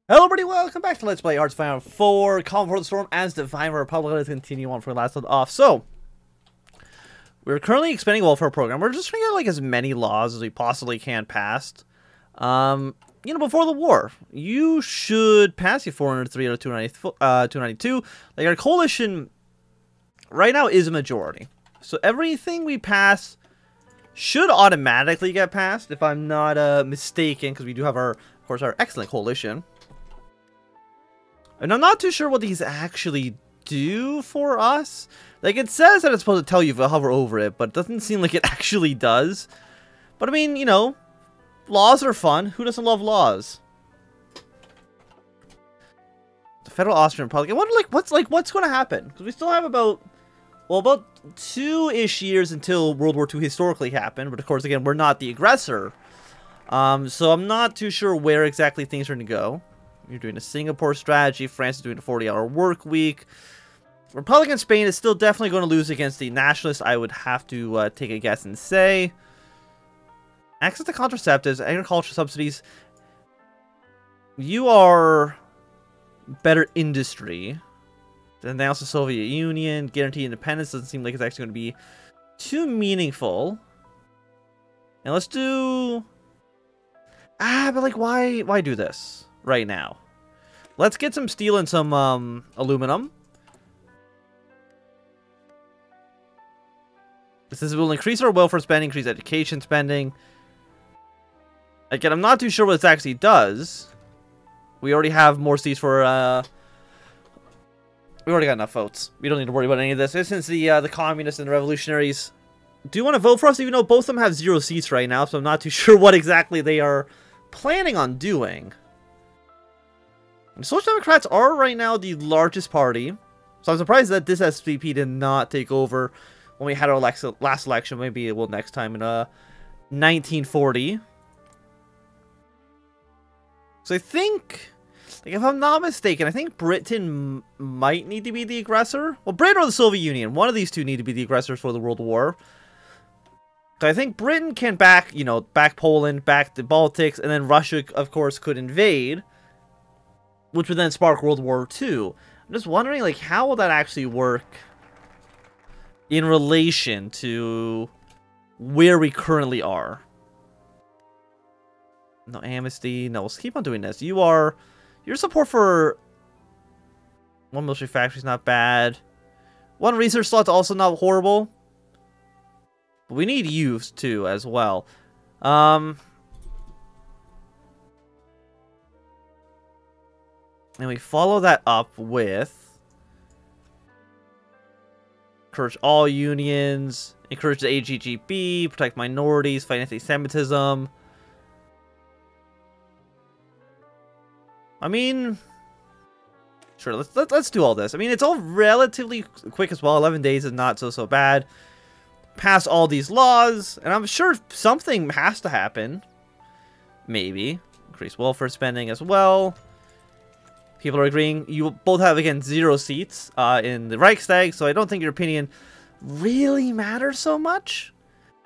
Hello everybody, welcome back to Let's Play HOI4, Calm Before the Storm as the Weimar Republic. Let's continue on from the last one off. So, we're currently expanding a welfare program. We're just trying to get like as many laws as we possibly can passed. Before the war. You should pass your 403 out of 292. Like, our coalition right now is a majority. So everything we pass should automatically get passed, if I'm not mistaken, because we do have of course, our excellent coalition. And I'm not too sure what these actually do for us. Like, it says that it's supposed to tell you if you hover over it, but it doesn't seem like it actually does. But I mean, laws are fun. Who doesn't love laws? The Federal Austrian Republic. I wonder, what's going to happen? Because we still have about 2-ish years until World War II historically happened. But of course, again, we're not the aggressor. So I'm not too sure where exactly things are going to go. You're doing a Singapore strategy. France is doing a 40-hour work week. Republican Spain is still definitely going to lose against the nationalists, I would have to take a guess and say. Access to contraceptives, agricultural subsidies. You are better industry than the Soviet Union. Guaranteed independence doesn't seem like it's actually going to be too meaningful. And let's do... but like, why do this right now? Let's get some steel and some aluminum. This will increase our welfare spending, increase education spending. Again, I'm not too sure what this actually does. We already have more seats for we already got enough votes. We don't need to worry about any of this. Since the communists and the revolutionaries do want to vote for us, even though both of them have 0 seats right now, so I'm not too sure what exactly they are planning on doing. The Social Democrats are right now the largest party, so I'm surprised that this SVP did not take over when we had our last election. Maybe it will next time in 1940. So I think, like, if I'm not mistaken, I think Britain might need to be the aggressor. Well, Britain or the Soviet Union, one of these two need to be the aggressors for the World War. So I think Britain can back Poland, back the Baltics, and then Russia, of course, could invade, which would then spark World War II. I'm just wondering, like, how will that actually work in relation to where we currently are? No amnesty. No, let's keep on doing this. Your support for one military factory is not bad. One research slot's also not horrible. But we need youth too, as well. And we follow that up with encourage all unions, encourage the AGGB, protect minorities, fight anti-Semitism. I mean, sure, let's do all this. I mean, it's all relatively quick as well. 11 days is not so bad. Pass all these laws, and I'm sure something has to happen. Maybe increase welfare spending as well. People are agreeing. You both have, again, 0 seats in the Reichstag, so I don't think your opinion really matters so much,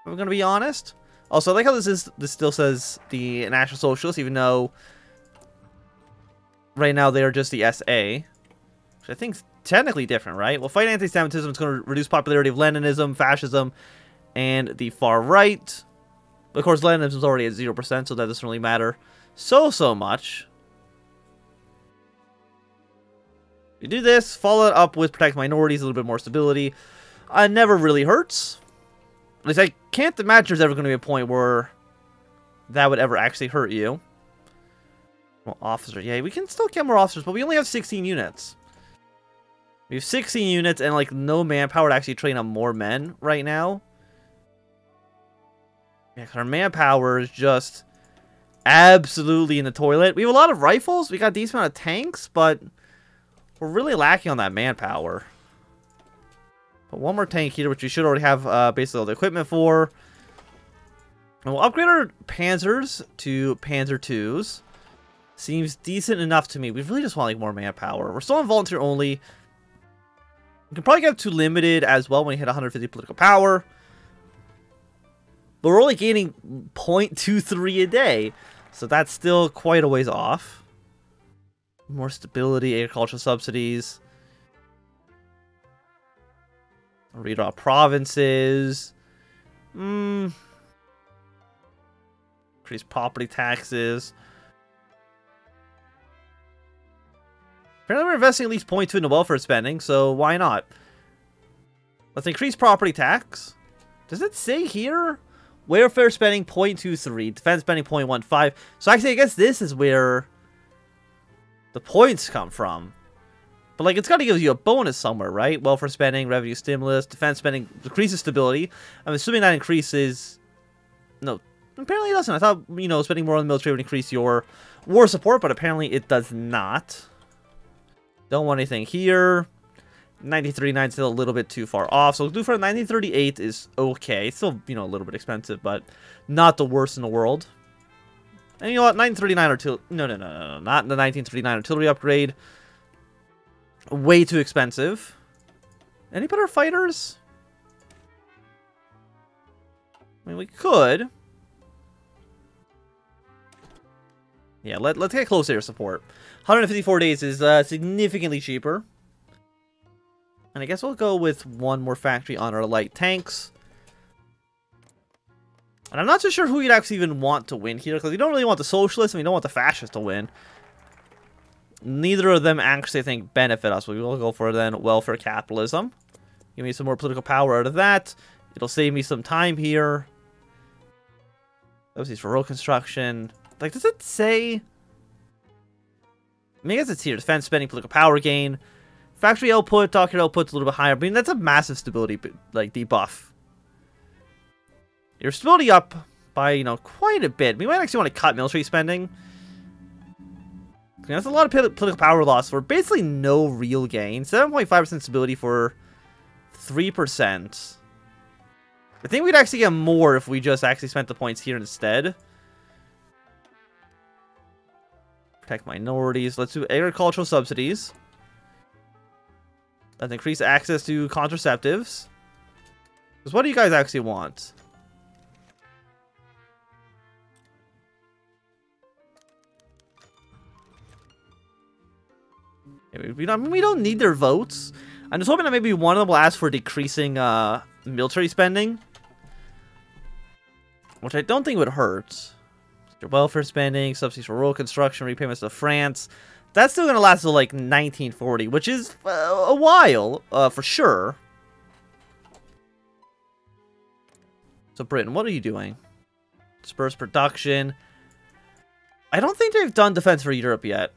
if I'm gonna be honest. Also, I like how this still says the National Socialists, even though right now they are just the SA, which I think is technically different, right? Well, fight anti-Semitism is going to reduce popularity of Leninism, fascism, and the far right. But of course, Leninism is already at 0%, so that doesn't really matter so much. You do this, follow it up with protect minorities, a little bit more stability. Never really hurts. At least I can't imagine there's ever going to be a point where that would ever actually hurt you. Well, officers, yeah, we can still get more officers, but we only have 16 units. We have 16 units and, like, no manpower to actually train on more men right now. Yeah, our manpower is just absolutely in the toilet. We have a lot of rifles. We got a decent amount of tanks, but we're really lacking on that manpower. But one more tank here, which we should already have basically all the equipment for. And we'll upgrade our Panzers to Panzer IIs. Seems decent enough to me. We really just want, like, more manpower. We're still on volunteer only. We can probably get up to limited as well when we hit 150 political power. But we're only gaining 0.23 a day. So that's still quite a ways off. More stability, agricultural subsidies. Redraw provinces. Increase property taxes. Apparently we're investing at least 0.2 into welfare spending, so why not? Let's increase property tax. Does it say here? Welfare spending 0.23, defense spending 0.15. So actually I guess this is where the points come from. But like it's got to give you a bonus somewhere, right? Welfare spending, revenue stimulus, defense spending decreases stability. I'm assuming that increases... No, apparently it doesn't. I thought, you know, spending more on the military would increase your war support, but apparently it does not. Don't want anything here. 1939 is still a little bit too far off. So we'll do for 1938 is okay. It's still, you know, a little bit expensive, but not the worst in the world. And you know what? 1939 artillery... No. Not the 1939 artillery upgrade. Way too expensive. Any better fighters? I mean, we could. Yeah, let's get close air support. 154 days is significantly cheaper. And I guess we'll go with one more factory on our light tanks. And I'm not so sure who you'd actually even want to win here, because we don't really want the socialists and we don't want the fascists to win. Neither of them actually, I think, benefit us. We will go for, then, welfare capitalism. Give me some more political power out of that. It'll save me some time here. Those for road construction. Like, does it say... I mean, I guess it's here. Defense spending, political power gain. Factory output, docker output's a little bit higher. I mean, that's a massive stability, like, debuff. Your stability up by, you know, quite a bit. We might actually want to cut military spending. That's a lot of political power loss for basically no real gain. 7.5% stability for 3%. I think we'd actually get more if we just actually spent the points here instead. Protect minorities. Let's do agricultural subsidies. Let's increase access to contraceptives. Because what do you guys actually want? We don't need their votes. I'm just hoping that maybe one of them will ask for decreasing military spending. Which I don't think would hurt. Your welfare spending, subsidies for road construction, repayments to France. That's still going to last until like 1940, which is a while, for sure. So Britain, what are you doing? Disperse production. I don't think they've done defense for Europe yet.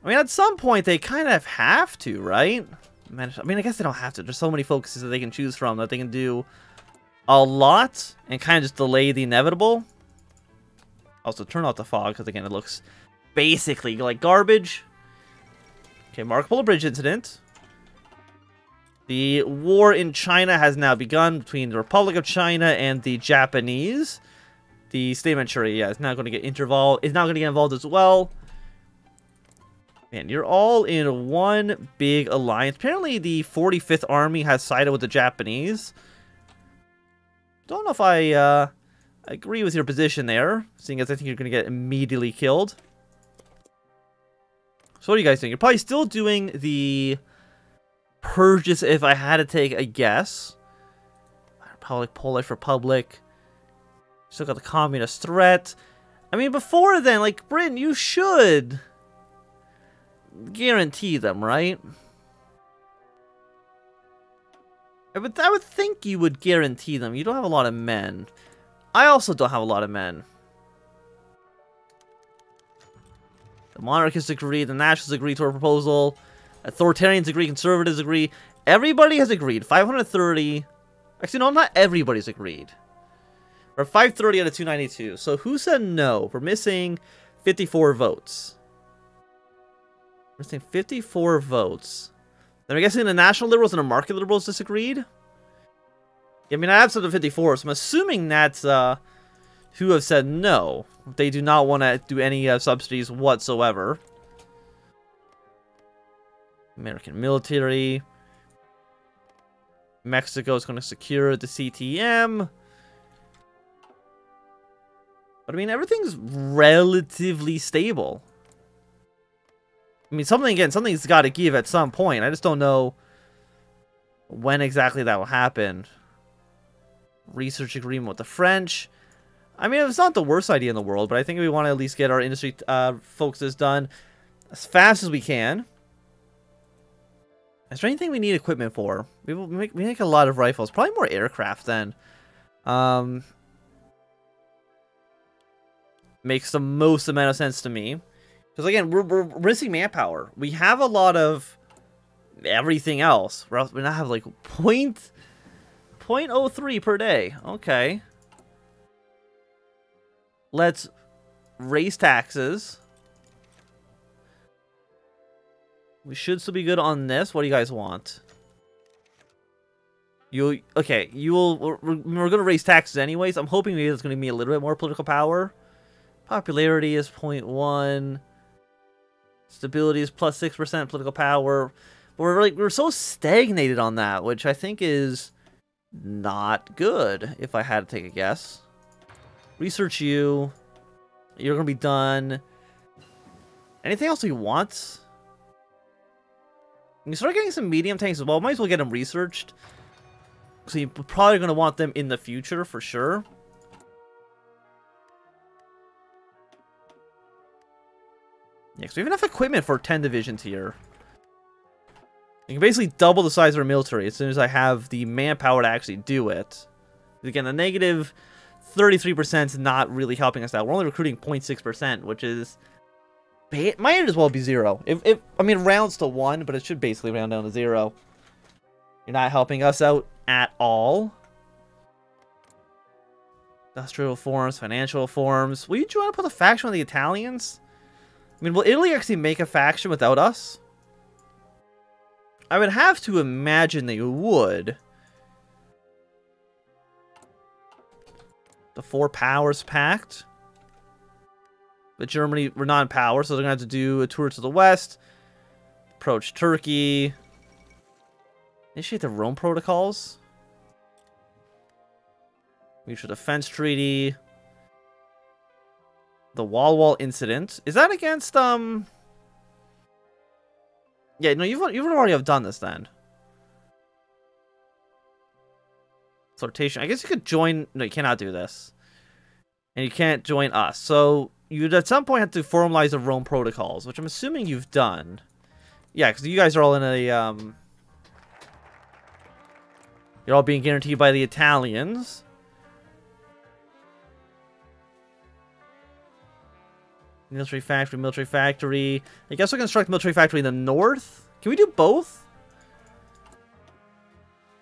I mean, at some point, they kind of have to, right? I mean, I guess they don't have to. There's so many focuses that they can choose from that they can do a lot and kind of just delay the inevitable. Also, turn off the fog, because, again, it looks basically like garbage. Okay, Marco Polo Bridge incident. The war in China has now begun between the Republic of China and the Japanese. The state Manchuria, yeah, is now going to get involved as well. Man, you're all in one big alliance. Apparently, the 45th Army has sided with the Japanese. Don't know if I agree with your position there, seeing as I think you're going to get immediately killed. So what are you guys doing? You're probably still doing the purges, if I had to take a guess. Republic, Polish Republic. Still got the communist threat. I mean, before then, like, Britain, you should... guarantee them, right? I would think you would guarantee them. You don't have a lot of men. I also don't have a lot of men. The monarchists agree, the nationalists agree to our proposal, authoritarians agree, conservatives agree. Everybody has agreed. 530. Actually, no, not everybody's agreed. We're 530 out of 292. So who said no? We're missing 54 votes. We're missing 54 votes. Then I'm guessing the National Liberals and the Market Liberals disagreed. I mean, I have some of 54, so I'm assuming that's who have said no. They do not want to do any subsidies whatsoever. American military. Mexico is going to secure the CTM. But I mean, everything's relatively stable. I mean, something's got to give at some point. I just don't know when exactly that will happen. Research agreement with the French. I mean, it's not the worst idea in the world, but I think we want to at least get our industry focuses done as fast as we can. Is there anything we need equipment for? We make a lot of rifles. Probably more aircraft then. Makes the most amount of sense to me. Because again, we're missing manpower. We have a lot of everything else. We now have like 0.03 per day. Okay. Let's raise taxes. We should still be good on this. What do you guys want? Okay, we're gonna raise taxes anyways. I'm hoping maybe there's gonna be a little bit more political power. Popularity is 0.1. Stability is plus 6% political power. But we're so stagnated on that, which I think is not good, if I had to take a guess. Research you. You're gonna be done. Anything else you want? You start getting some medium tanks as well. Might as well get them researched. So you're probably going to want them in the future for sure. Yeah, because we have enough equipment for 10 divisions here. You can basically double the size of our military as soon as I have the manpower to actually do it. Again, the negative 33% is not really helping us out. We're only recruiting 0.6%, which is... might as well be 0. I mean, it rounds to 1, but it should basically round down to 0. You're not helping us out at all. Industrial reforms, financial reforms. Will you try to put a faction with the Italians? I mean, will Italy actually make a faction without us? I would have to imagine they would. The Four Powers Pact. But Germany, we're not in power, so they're going to have to do a tour to the west. Approach Turkey. Initiate the Rome Protocols. Mutual Defense Treaty. The Wall Incident. Is that against, Yeah, no, you've already have done this then. Sortation. I guess you could join... No, you cannot do this. And you can't join us. So... you'd at some point have to formalize the Rome Protocols, which I'm assuming you've done. Yeah, because you guys are all in a, you're all being guaranteed by the Italians. Military factory. I guess we'll construct a military factory in the north. Can we do both?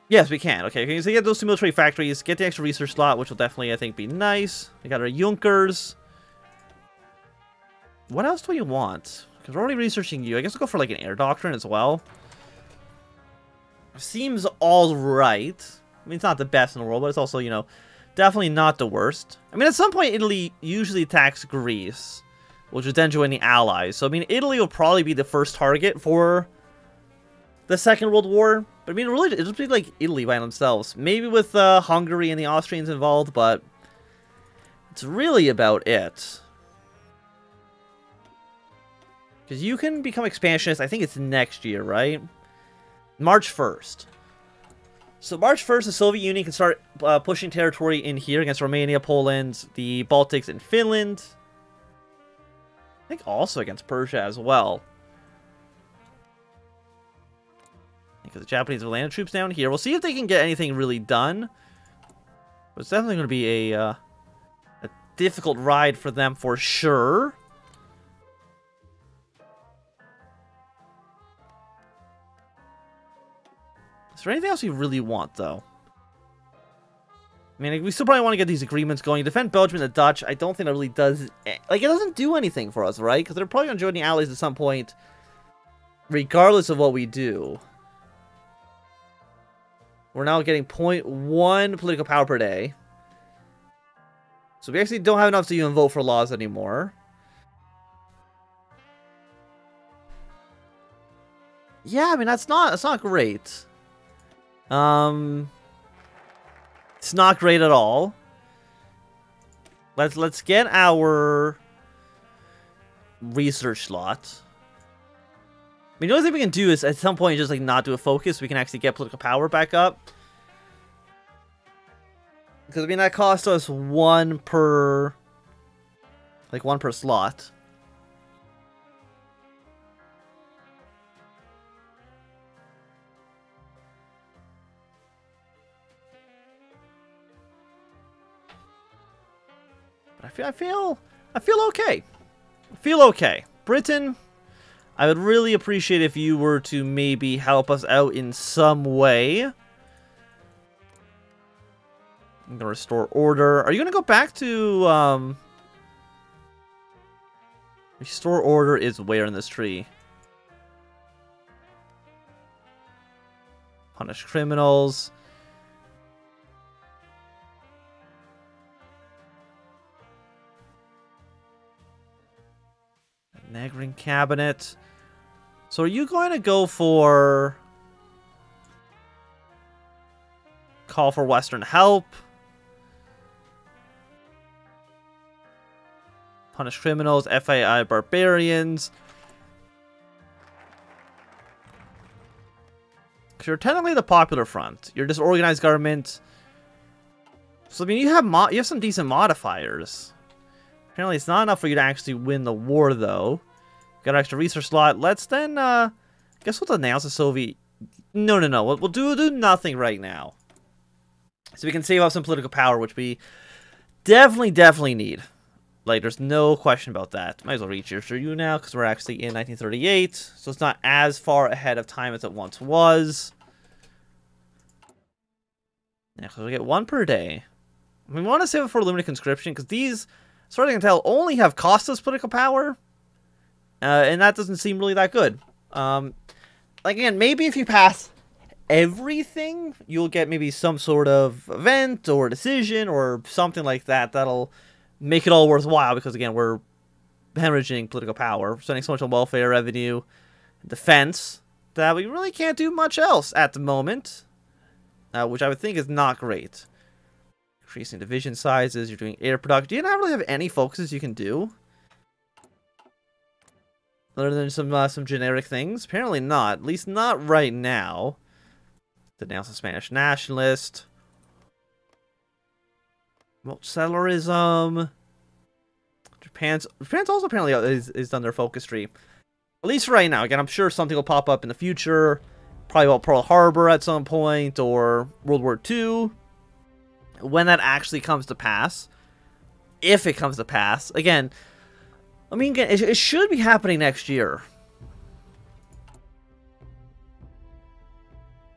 Yes, we can. Okay, so get those two military factories, get the extra research slot, which will definitely, I think, be nice. We got our Junkers. What else do we want? Because we're already researching you. I guess we'll go for like an air doctrine as well. Seems all right. I mean, it's not the best in the world, but it's also, you know, definitely not the worst. I mean, at some point, Italy usually attacks Greece, which would then join the Allies. So, I mean, Italy will probably be the first target for the Second World War. But, I mean, really, it'll be like Italy by themselves. Maybe with Hungary and the Austrians involved, but it's really about it. Because you can become expansionist, I think it's next year, right? March 1st. So March 1st, the Soviet Union can start pushing territory in here against Romania, Poland, the Baltics, and Finland. I think also against Persia as well. Because the Japanese have landed troops down here. We'll see if they can get anything really done. But it's definitely going to be a difficult ride for them for sure. Is there anything else we really want, though? I mean, we still probably want to get these agreements going. Defend Belgium and the Dutch, I don't think that really does... Like, it doesn't do anything for us, right? Because they're probably going to join the Allies at some point, regardless of what we do. We're now getting 0.1 political power per day. So we actually don't have enough to even vote for laws anymore. Yeah, I mean, that's not great. It's not great at all. Let's get our research slot. mean, the only thing we can do is at some point just like not do a focus so we can actually get political power back up. Because I mean that cost us one per slot. But I feel okay. I feel okay. Britain, I would really appreciate if you were to maybe help us out in some way. I'm gonna restore order. Are you gonna go back to restore order is where in this tree? Punish criminals. Nagrin cabinet. So are you going to go for call for Western help? Punish criminals, FAI barbarians. Because you're technically the Popular Front. You're disorganized government. So I mean you have some decent modifiers. Apparently it's not enough for you to actually win the war, though. Got an extra research slot. Let's then, guess we'll announce the Soviet... No. We'll do nothing right now. So we can save up some political power, which we definitely need. Like, there's no question about that. Might as well reach you now, because we're actually in 1938. So it's not as far ahead of time as it once was. Yeah, because we get one per day. We want to save it for limited conscription, because these... As far as I can tell, only have cost us political power, and that doesn't seem really that good. Like again, maybe if you pass everything, you'll get maybe some sort of event or decision or something like that that'll make it all worthwhile. Because again, we're hemorrhaging political power, we're spending so much on welfare revenue, defense, that we really can't do much else at the moment, which I would think is not great. Increasing division sizes, you're doing air production. Do you not really have any focuses you can do? Other than some generic things? Apparently not. At least not right now. Denounce the Spanish nationalist. Settlerism. Japan's also apparently is done their focus tree. At least right now. Again, I'm sure something will pop up in the future. Probably about Pearl Harbor at some point, or World War II. When that actually comes to pass, if it comes to pass, again, I mean, it should be happening next year.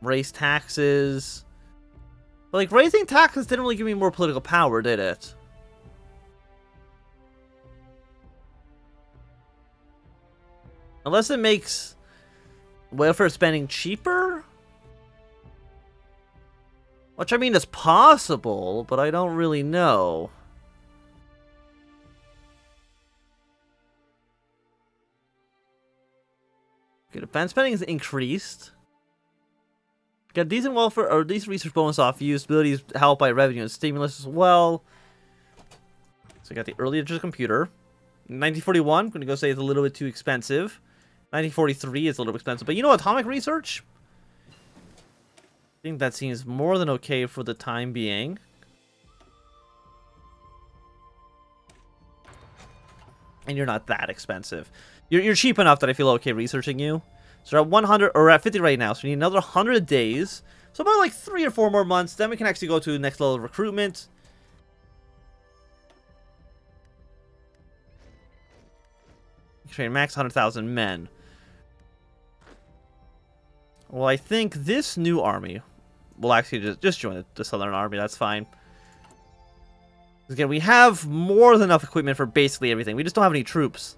Raise taxes. But, like, raising taxes didn't really give me more political power, did it? Unless it makes welfare spending cheaper? Which, I mean, is possible, but I don't really know. Okay, defense spending is increased. Got decent welfare, or decent research bonus off use, abilities helped by revenue and stimulus as well. So we got the early digital computer. 1941, I'm going to go say it's a little bit too expensive. 1943 is a little expensive, but you know, atomic research? I think that seems more than okay for the time being. And you're not that expensive. You're cheap enough that I feel okay researching you. So we're at 100, or at 50 right now, so we need another 100 days. So about like 3 or 4 more months, then we can actually go to the next level of recruitment. Train max 100,000 men. Well, I think this new army will actually just join the Southern Army. That's fine. Again, we have more than enough equipment for basically everything. We just don't have any troops.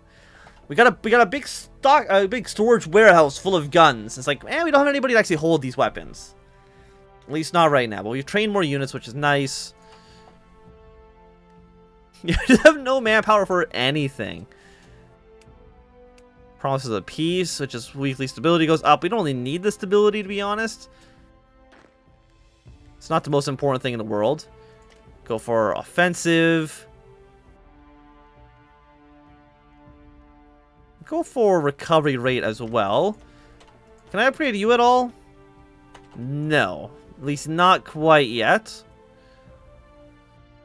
We got a big stock, a big storage warehouse full of guns. It's like, we don't have anybody to actually hold these weapons. At least not right now. But we've trained more units, which is nice. You just have no manpower for anything. Promises of peace, which is weekly stability goes up. We don't really need the stability, to be honest. It's not the most important thing in the world. Go for offensive. Go for recovery rate as well. Can I upgrade you at all? No. At least not quite yet.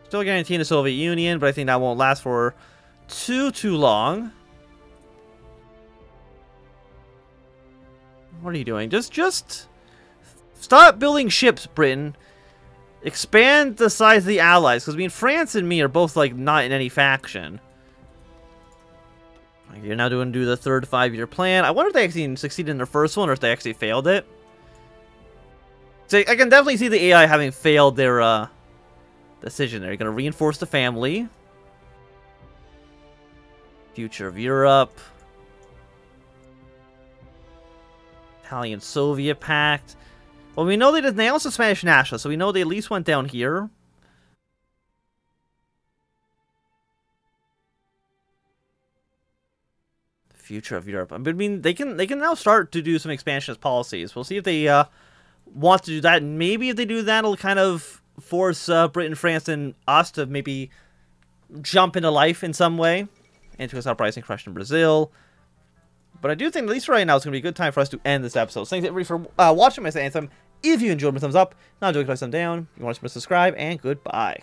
Still guaranteeing the Soviet Union, but I think that won't last for too long. What are you doing? Just stop building ships, Britain. Expand the size of the allies, because I mean, France and me are both like not in any faction. You're now doing the third 5-year plan. I wonder if they actually succeeded in their first one, or if they actually failed it. So I can definitely see the AI having failed their decision there. You're going to reinforce the family. Future of Europe. Italian-Soviet Pact. Well, we know they did nails to Spanish nationalists, so we know they at least went down here. Future of Europe. I mean, they can now start to do some expansionist policies. We'll see if they want to do that. And maybe if they do that, it'll kind of force Britain, France, and us to maybe jump into life in some way. Into a uprising crush in Brazil. But I do think, at least right now, it's going to be a good time for us to end this episode. So thanks everybody for watching my Anthem. If you enjoyed, my thumbs up. Not doing, a thumbs down. If you want to subscribe, and goodbye.